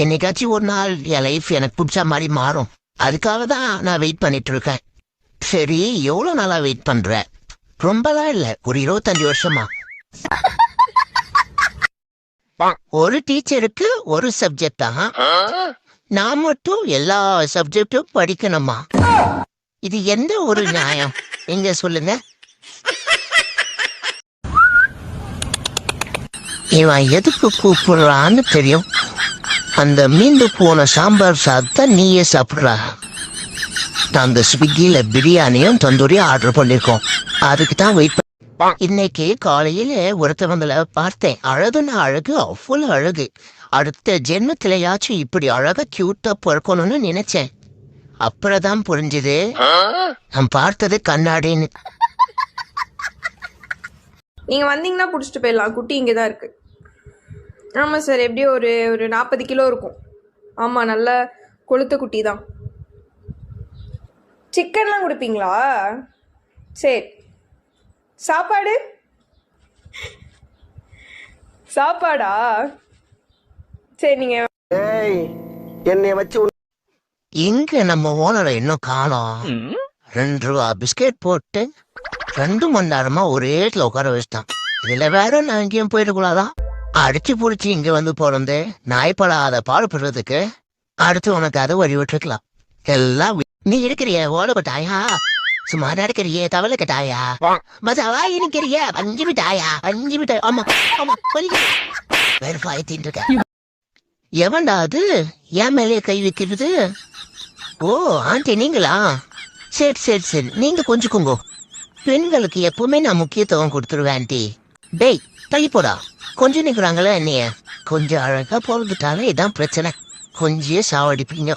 என்னைக்காச்சும் ஒரு நாள் என் லைஃப் எனக்கு பிடிச்ச மாதிரி மாறும். அதுக்காக தான் நான் வெயிட் பண்ணிட்டு இருக்கேன். சரி, எவ்வளவு நாளா வெயிட் பண்ற? ரொம்பலாம் இல்ல, ஒரு 25 வருஷமா. ஒரு டீச்சருக்கு ஒரு சப்ஜெக்ட் தான், நான் மட்டும் எல்லா சப்ஜெக்டும் படிக்கணுமா? இது எந்த ஒரு நியாயம்? எங்க சொல்லுங்க. இவன் எதுக்கு கூப்பிடுறான்னு தெரியும். அந்த மீண்டு போன சாம்பார் சாதத்தை நீயே சாப்பிடுறா. அந்த ஸ்விக்கியில பிரியாணியும் தந்தூரியும் ஆர்டர் பண்ணிருக்கோம். அதுக்கு தான் வெயிட். இன்னைக்கு காலையில ஒருத்தவங்களை பார்த்தேன். அழகுன்னா அழகு, அவ்வளவு அழகு. அடுத்த ஜென்மத்திலேயாச்சும் இப்படி அழகா கியூட்டா பிறக்கணும்னு நினைச்சேன். அப்புறம்தான் புரிஞ்சுது நான் பார்த்தது கண்ணாடின்னு. நீங்க வந்தீங்கன்னா பிடிச்சிட்டு போயிடலாம். குட்டி இங்கே தான் இருக்கு. ஆமாம் சார், எப்படியும் ஒரு ஒரு 40 கிலோ இருக்கும். ஆமாம், நல்ல கொளுத்த குட்டி தான். சிக்கன்லாம் கொடுப்பீங்களா? சரி. சாப்பாடு சாப்பாடா? சரி, நீங்கள் என்னை வச்சு எங்க நம்ம ஓனரை இன்னும் காணோம். 2 ரூபா பிஸ்கெட் போட்டு 2 மணி நேரமா ஒரே இடத்துல உட்கார வச்சுட்டான். இதுல வேற நான் எங்கேயும் போயிடக்கூடாதான். அடிச்சு புடிச்சு இங்க வந்து பிறந்து நாய்ப்படாத பாடுபடுறதுக்கு அடுத்து உனக்கு அதை வழி விட்டுருக்கலாம். எல்லாம் நீ இருக்கிறிய ஓடப்பட்டாயா, சும்மா இருக்கிறிய தவளை கட்டாயா, மசாவா இருக்கிறிய 5 மிட்டாயா 5 மிட்டாய். ஆமா ஆமா, வேற பாயத்தின் இருக்க. எவன்டா அது என் மேலேயே கை வைக்கிறது? ஓ, ஆண்டி நீங்களா? சரி சரி சரி, நீங்க கொஞ்சம் பெண்களுக்கு எப்பவுமே நான் முக்கியத்துவம் கொடுத்துருவேன் ஆண்டி. டேய் தள்ளி போடா. கொஞ்சம் நிற்கிறாங்களே என்னைய. கொஞ்சம் அழகா போறதுட்டாலே இதான் பிரச்சனை. கொஞ்சம் சாவடிப்பீங்க.